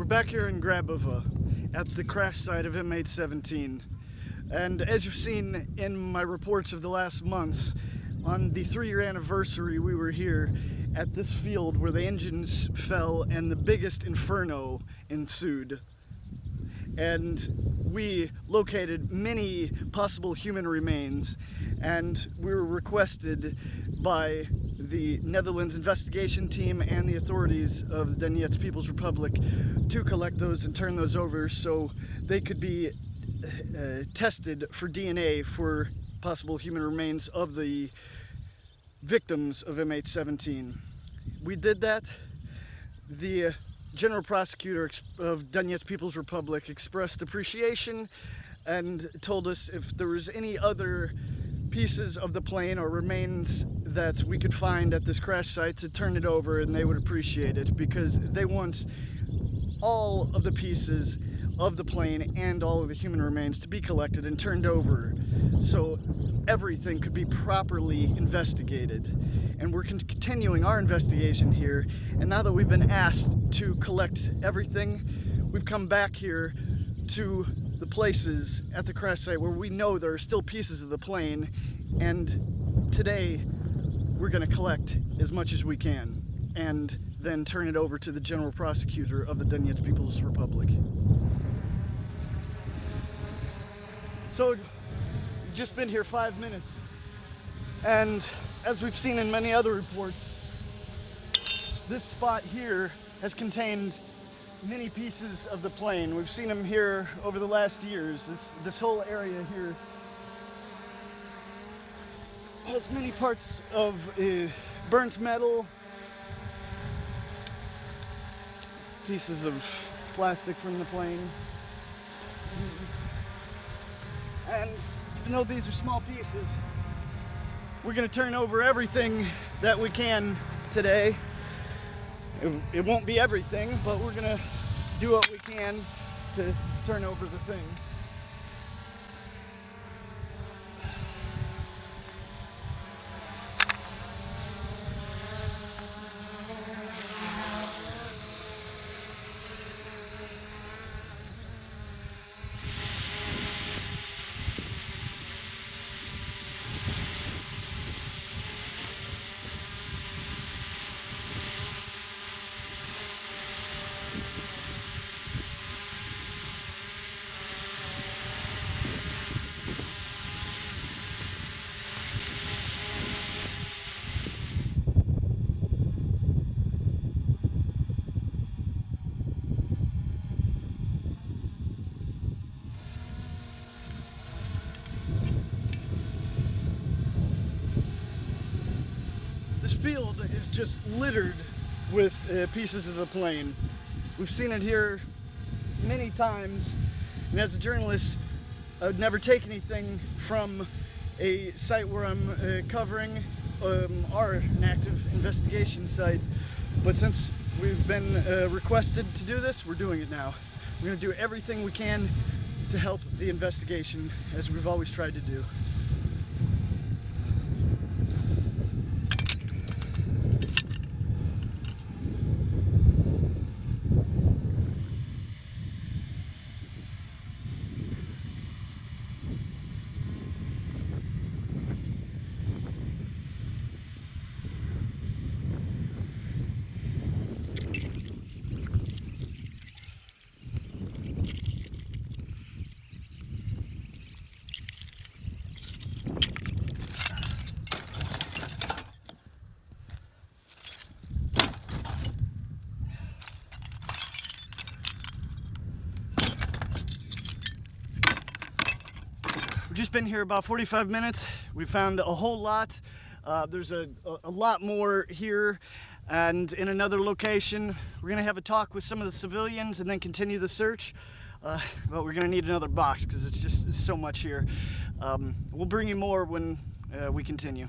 back here in Grabova at the crash site of MH17, and as you've seen in my reports of the last months, on the 3-year anniversary we were here at this field where the engines fell and the biggest inferno ensued. And we located many possible human remains, and we were requested by the Netherlands investigation team and the authorities of the Donetsk People's Republic to collect those and turn those over so they could be tested for DNA for possible human remains of the victims of MH17. We did that. The General Prosecutor of Donetsk People's Republic expressed appreciation and told us if there was any other pieces of the plane or remains that we could find at this crash site to turn it over, and they would appreciate it because they want all of the pieces of the plane and all of the human remains to be collected and turned over so everything could be properly investigated. And we're continuing our investigation here, and now that we've been asked to collect everything, we've come back here to the places at the crash site where we know there are still pieces of the plane, and today we're going to collect as much as we can and then turn it over to the General Prosecutor of the Donetsk People's Republic. So, we've just been here 5 minutes, and as we've seen in many other reports, this spot here has contained many pieces of the plane. We've seen them here over the last years. This whole area here has many parts of burnt metal, pieces of plastic from the plane. And even though these are small pieces, we're going to turn over everything that we can today. It won't be everything, but we're going to do what we can to turn over the things. Field is just littered with pieces of the plane. We've seen it here many times, and as a journalist, I would never take anything from a site where I'm covering our active investigation site, but since we've been requested to do this, we're doing it now. We're going to do everything we can to help the investigation, as we've always tried to do. We've just been here about 45 minutes. We found a whole lot. There's a lot more here, and in another location. We're gonna have a talk with some of the civilians and then continue the search. But we're gonna need another box because it's just so much here. We'll bring you more when we continue.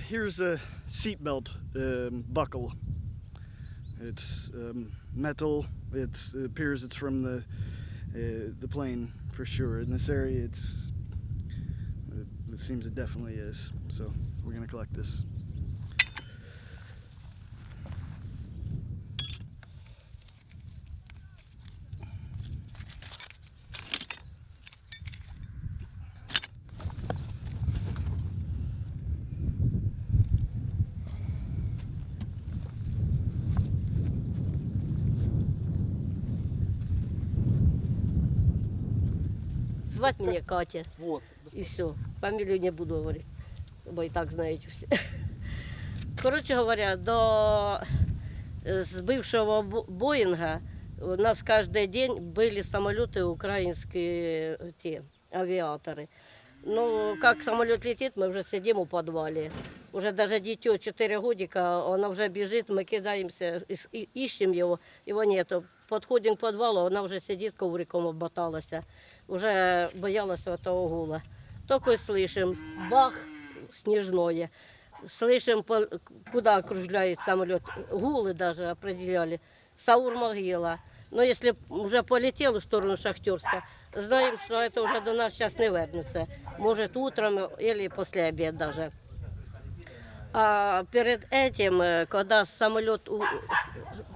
Here's a seatbelt buckle. It's metal. It appears it's from the plane. for sure. In this area, it seems it definitely is. So we're gonna collect this. Звать меня Катя. Вот. И все. Фамилию не буду говорить, бо и так знаете все. Короче говоря, до сбывшего Боинга у нас каждый день были самолеты украинские, те, авиаторы. Ну, как самолет летит, мы уже сидим у подвале. Уже даже дитё 4 годика, она уже бежит, мы кидаемся, ищем его нету. Подходим к подвалу, она уже сидит, ковриком обмоталась. Уже боялась этого гула. Только слышим бах, снежное. Слышим, куда окружляет самолет. Гулы даже определяли. Саур-могила. Но если уже полетел в сторону Шахтерска, знаем, что это уже до нас сейчас не вернется. Может, утром или после обеда даже. А перед этим, когда самолет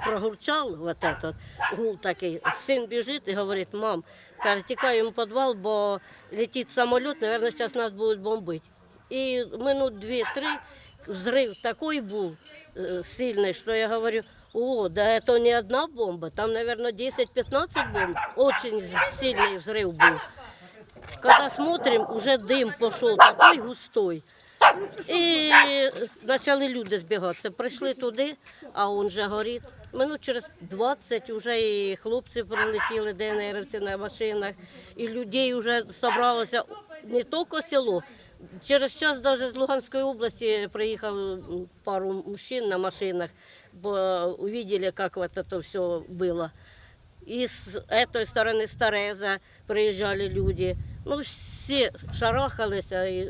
прогурчал, вот этот гул такой, сын бежит и говорит: мам, текаем в подвал, бо летит самолет, наверное, сейчас нас будут бомбить. И минут 2-3 взрыв такой был сильный, что я говорю: о, да это не одна бомба, там, наверное, 10-15 бомб. Очень сильный взрыв был. Когда смотрим, уже дым пошел такой густой. І почали люди збігатися. Прийшли туди, а він вже горить. Минут через 20 вже і хлопці прилетіли, ДНРівці на машинах, і людей вже зібралося не тільки село. Через час навіть з Луганської області приїхав пару мужчин на машинах, бо побачили, як це все було. І з цієї сторони, з Тереза, приїжджали люди. Ну, всі шарахалися.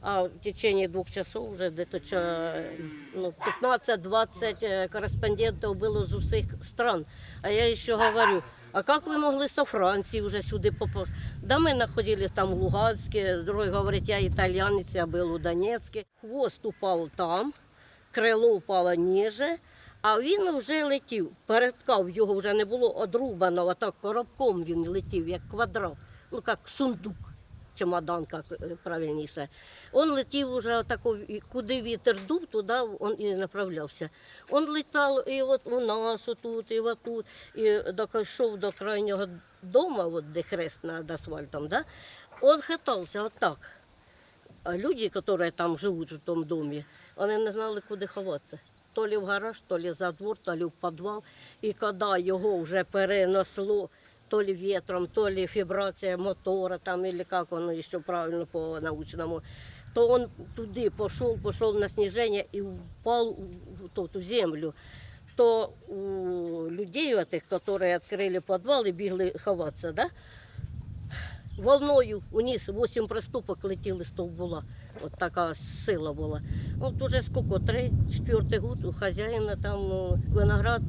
А в течение 2 часов уже где-то 15-20 корреспондентов было из всех стран. А я еще говорю: а как вы могли со Франции уже сюда попасть? Да мы находились там в Луганске, другой говорит: я итальянец, я был у Донецке. Хвост упал там, крило упало ниже, а він вже летів. Передка його вже не було одрубано, а так коробком він летів, як квадрат, ну як сундук. Чемодан, як правильніше. Він летів уже отако, куди вітер дув, туди він і направлявся. Він літав і от у нас отут, і отут, і дійшов до крайнього дому, от де хрест над асфальтом, да? Він хитався отак. А люди, які там живуть у тому домі, вони не знали, куди ховатися. То ли в гараж, то ли за двор, то ли в підвал. І коли його вже перенесло, то ли ветром, то ли вибрация мотора, там, или как он еще правильно по-научному, то он туди пошел на снижение и упал в землю. То у людей этих, которые открыли подвал и бегли ховаться, да, волною униз 8 приступок летіли з стовбула. От така сила була. От уже сколько, 3-4 год у хозяина там виноград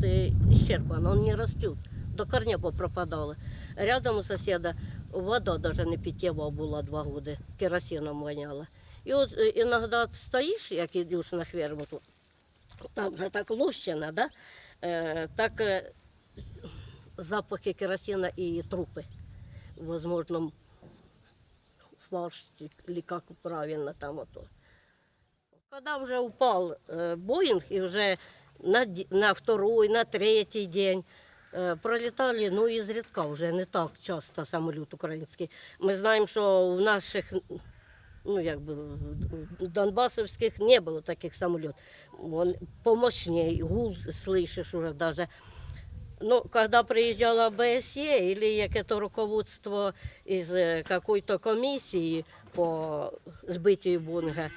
исчерпан, он не растет. До корня попропадали. Рядом у сусіда вода навіть не питєва була 2 роки, керосином воняла. І от іноді стоїш, як йдеш на ферму, там вже так лощина, да? Так запахи керосина і трупи. Возможно, фарш, или как правильно там ото. Когда уже упал Боинг, и уже на 2-й, на 3-й день пролітали, ну, ізрідка, вже не так часто самоліт український. Ми знаємо, що в наших, ну, якби, донбасовських не було таких самолітів. Он помощнее, гул слышишь уже даже. Ну, когда приезжала ОБСЕ или какое-то руководство из какой-то комиссии по сбытию Боинга,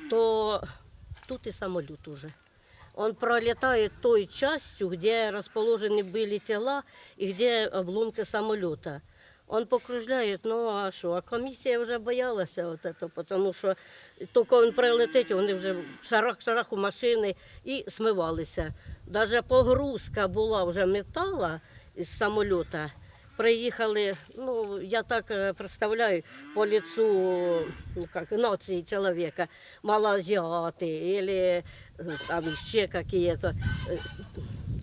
то тут и самолет уже. Он пролетает той частью, где расположены были тела и где обломки самолета. Он покружляет, ну а что? А комиссия уже боялась вот это, потому что только он прилетить, вони вже шарах у машини і смивалися. Даже погрузка була вже металу із самоліта, приїхали, ну, я так представляю, по лицу, ну, как, нации человека, малоазиаты или там еще какие-то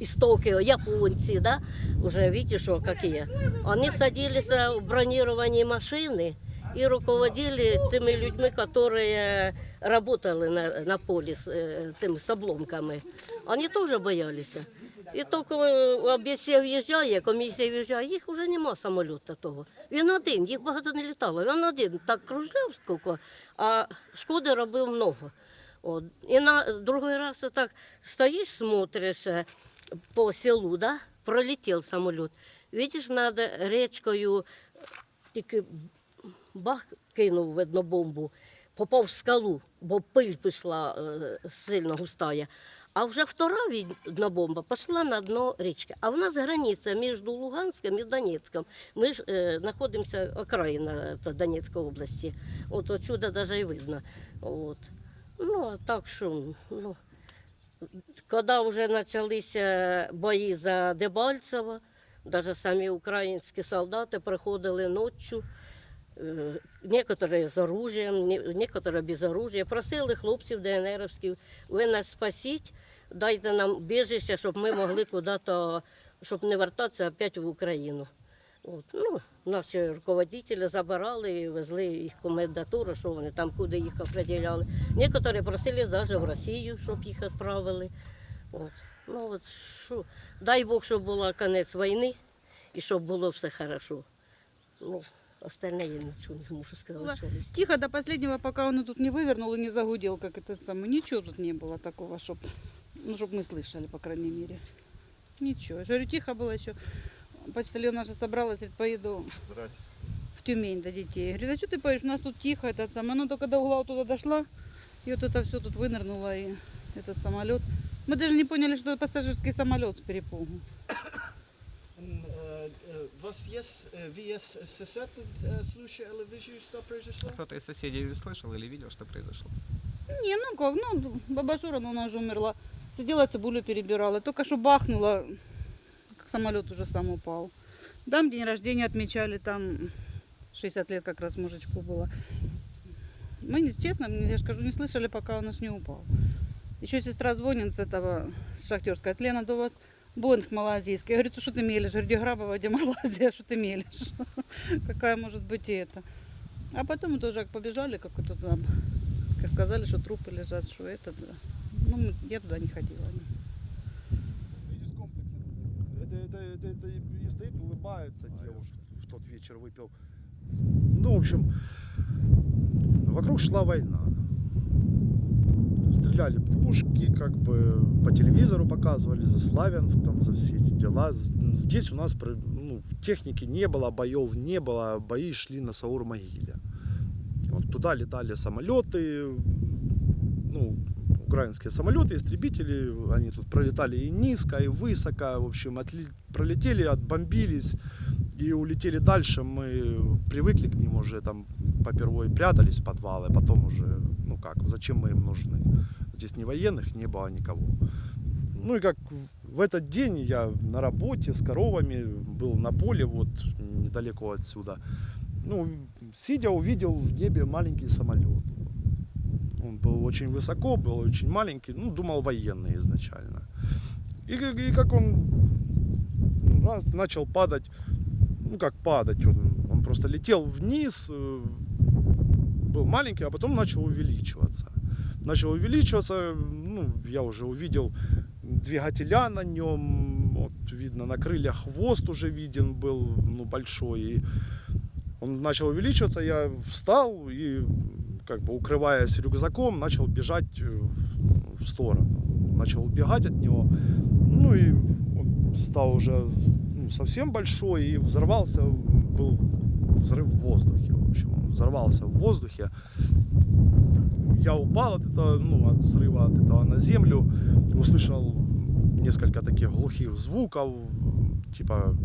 из Токио, японцы, да, уже видите, что какие. Они садились в бронированные машины и руководили теми людьми, которые работали на поле тими с обломками. Они тоже боялись. І тільки об'єсія в'їжджає, комісія в'їжджає, їх вже нема самоліта того. Він один, їх багато не літало. Він один так кружляв скільки, а шкоди робив много. От. І на другий раз так стоїш, смотриш по селу, да? Пролетів самоліт. Видиш, над річкою тільки бах кинув, видно, бомбу, попав в скалу, бо пиль пішла сильно густая. А вже втора видна бомба пішла на дно річки. А в нас границя між Луганськом і Донецьком. Ми ж знаходимося окраїна Донецької області. От отсюда навіть і видно. От. Ну, а так що, ну, коли вже почалися бої за Дебальцево, навіть самі українські солдати приходили ночі, некоторые з оружием, некоторые без оружия. Просили хлопців ДНРівських, ви нас спасіть, дайте нам біжище, щоб ми могли куди-то, щоб не вертатися опять в Україну. От. Ну, наші руководителі забирали і везли їх в комендатуру, що вони там, куди їх определяли. Некоторі просили навіть в Росію, щоб їх відправили. От. Ну, от, що. Дай Бог, щоб був кінець війни і щоб було все хорошо. Ну, остальное я ничего не могу сказать. Тихо до последнего, пока он тут не вывернул и не загудел, как этот самый. Ничего тут не было такого, чтоб мы слышали, по крайней мере. Ничего. Я говорю, тихо было еще. Почтальон же собралась, говорит, поеду в Тюмень до детей. Я говорю, а что ты поедешь? У нас тут тихо, этот самый. Она только до угла вот туда дошла, и вот это все тут вынырнуло, и этот самолет. Мы даже не поняли, что это пассажирский самолет с перепугу. ВСС этот случай, или вы что произошло? Кто-то из соседей слышал или видел, что произошло? Не, ну как, ну, баба Жора, ну, она уже умерла. Сидела, цибулю перебирала. Только что бахнула, как самолет уже сам упал. Там день рождения отмечали, там 60 лет как раз мужичку было. Мы, честно, я же скажу, не слышали, пока он аж не упал. Еще сестра звонит с этого, с шахтерской, от Лена, до вас Боинг малазийский. Я говорю, что ты мелешь? Я говорю, где Грабова, где Малайзия, что ты мелешь? Какая может быть и это? А потом мы тоже как побежали, как-то там, как сказали, что трупы лежат, что это, да. Ну, я туда не ходила. Это и стоит, улыбается девушка. В тот вечер выпил. Ну, в общем, вокруг шла война. Стреляли пушки, как бы по телевизору показывали за Славянск, там, за все эти дела. Здесь у нас техники не было, боев не было, бои шли на Саур-могиле. Вот туда летали самолеты, ну, украинские самолеты, истребители, они тут пролетали и низко, и высоко, в общем, пролетели, отбомбились и улетели дальше. Мы привыкли к ним уже, там, попервой прятались в подвалы, потом уже, ну как, зачем мы им нужны? Здесь ни военных не было никого. Ну и как в этот день я на работе с коровами, был на поле, вот недалеко отсюда. Ну, сидя, увидел в небе маленький самолет. Он был очень высоко, был очень маленький, ну, думал военный изначально. И как он раз начал падать, ну как падать, он просто летел вниз, был маленький, а потом начал увеличиваться. Начал увеличиваться, ну, я уже увидел двигателя на нем, вот, видно, на крыльях хвост уже виден был, ну, большой. И он начал увеличиваться, я встал и, как бы укрываясь рюкзаком, начал бежать в сторону. Начал убегать от него, ну и он стал уже совсем большой и взорвался, был взрыв в воздухе, в общем, он взорвался в воздухе. Я упал от этого, ну, от взрыва от этого на землю, услышал несколько таких глухих звуков, типа,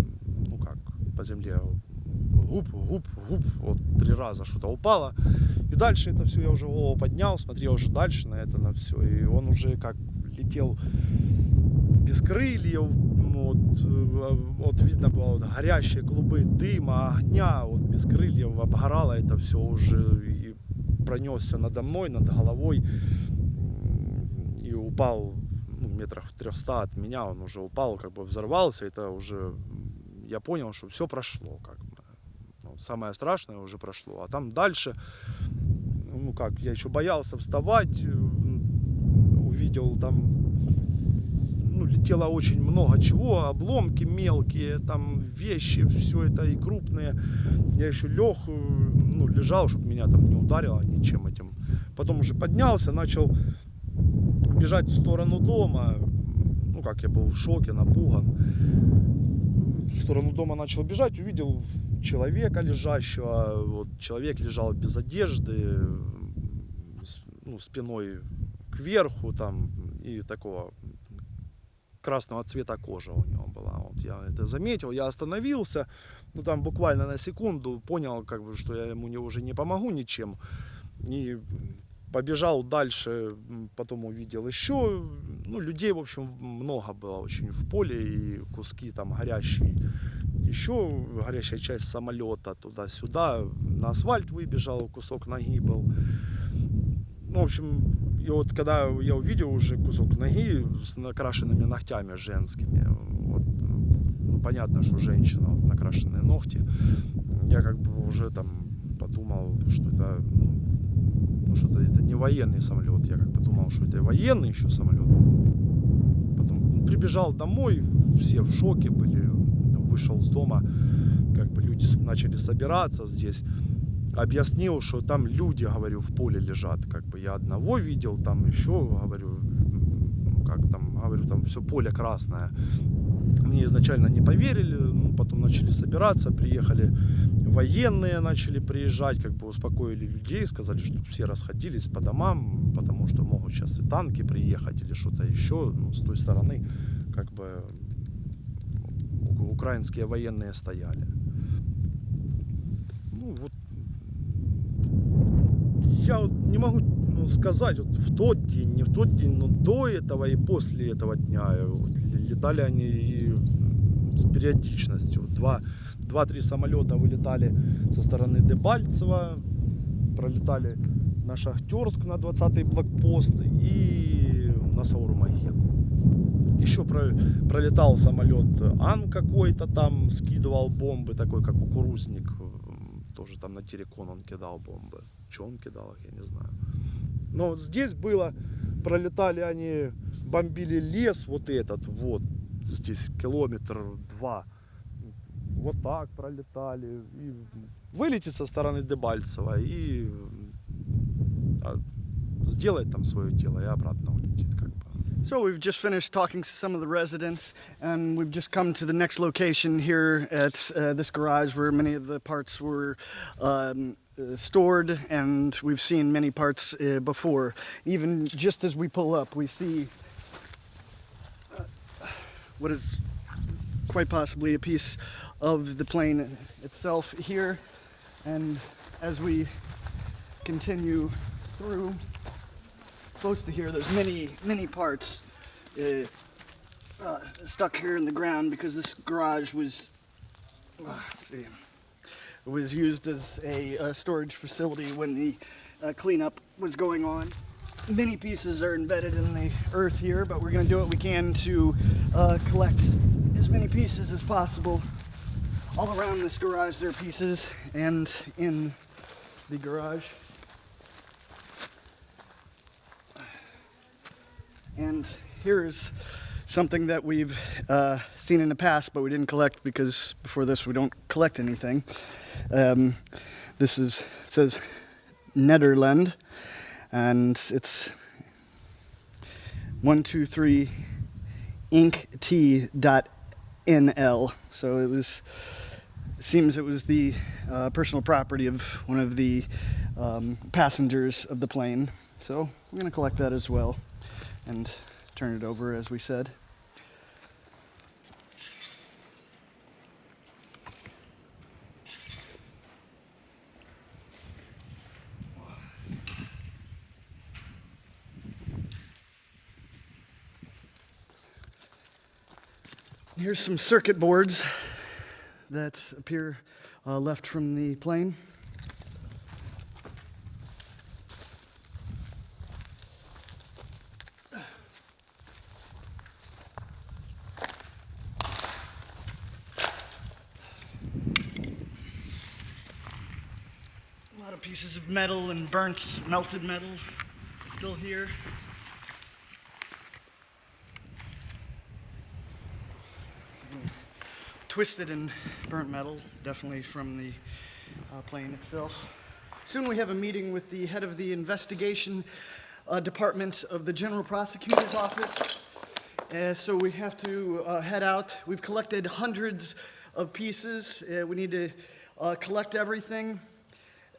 ну как, по земле гуп, гуп, гуп, вот 3 раза что-то упало. И дальше это все, я уже голову поднял, смотрел уже дальше на это, на все. И он уже как летел без крыльев, вот видно было вот горящие клубы дыма, огня, вот без крыльев обгорало это все уже и пронесся надо мной, над головой и упал метрах в 300 от меня, он уже упал, как бы взорвался, это уже я понял, что все прошло, как бы. Самое страшное уже прошло, а там дальше, я еще боялся вставать, увидел там, летело очень много чего, обломки мелкие, там вещи, все это и крупные. Я еще лег, лежал, чтобы меня там не ударило ничем этим. Потом уже поднялся, начал бежать в сторону дома. Я был в шоке, напуган. В сторону дома начал бежать, увидел человека лежащего. Вот, человек лежал без одежды, спиной кверху там, и такого красного цвета кожа у него была. Вот я это заметил, я остановился, там буквально на секунду понял, что я ему уже не помогу ничем. И побежал дальше, потом увидел еще, людей, в общем, много было очень в поле, и куски там горящие, еще горящая часть самолета туда-сюда, на асфальт выбежал, кусок ноги был. В общем, и вот когда я увидел уже кусок ноги с накрашенными ногтями женскими, понятно, что женщина, накрашенные ногти, я уже там подумал, что это, что-то это не военный самолет, я думал, что это военный еще самолет. Потом прибежал домой, все в шоке были, вышел с дома, люди начали собираться здесь. Объяснил, что там люди, говорю, в поле лежат. Я одного видел, там еще, говорю, там все поле красное. Мне изначально не поверили, потом начали собираться, приехали военные, начали приезжать, успокоили людей, сказали, что все расходились по домам, потому что могут сейчас и танки приехать или что-то еще. С той стороны, украинские военные стояли. Я не могу сказать, в тот день, не в тот день, но до этого и после этого дня летали они и с периодичностью. 2-3 самолета вылетали со стороны Дебальцева, пролетали на Шахтерск, на 20-й блокпост и на Сауру-Могилу. Еще пролетал самолет Ан какой-то там, скидывал бомбы, такой как кукурузник. Тоже там на Терекон он кидал бомбы. Что он кидал их, я не знаю. Но вот здесь было, пролетали они, бомбили лес вот этот вот. Здесь 1-2 километра. Вот так пролетали. И вылетит со стороны Дебальцева и сделает там свое дело и обратно улетит. So we've just finished talking to some of the residents, and we've just come to the next location here at this garage where many of the parts were stored, and we've seen many parts before. Even just as we pull up, we see what is quite possibly a piece of the plane itself here, and as we continue through, close to here, there's many parts stuck here in the ground because this garage was used as a storage facility when the cleanup was going on. Many pieces are embedded in the earth here, but we're going to do what we can to collect as many pieces as possible. All around this garage there are pieces, and in the garage. And here's something that we've seen in the past, but we didn't collect because before this we don't collect anything. It says Nederland, and it's 123 inkt.nl. So seems it was the personal property of one of the passengers of the plane. So we're going to collect that as well and turn it over as we said. Here's some circuit boards that appear left from the plane. A lot of pieces of metal and burnt, melted metal still here. Twisted and burnt metal, definitely from the plane itself. Soon we have a meeting with the head of the investigation department of the General Prosecutor's Office. So we have to head out. We've collected hundreds of pieces. We need to collect everything.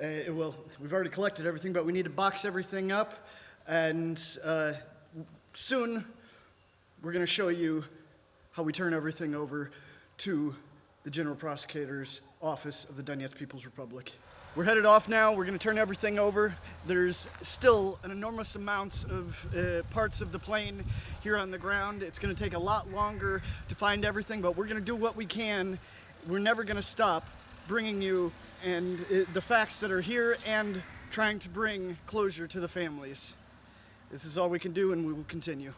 Well, we've already collected everything, but we need to box everything up. And soon we're going to show you how we turn everything over to the General Prosecutor's Office of the Donetsk People's Republic. We're headed off now. We're going to turn everything over. There's still an enormous amount of parts of the plane here on the ground. It's going to take a lot longer to find everything, but we're going to do what we can. We're never going to stop bringing you and the facts that are here and trying to bring closure to the families. This is all we can do, and we will continue.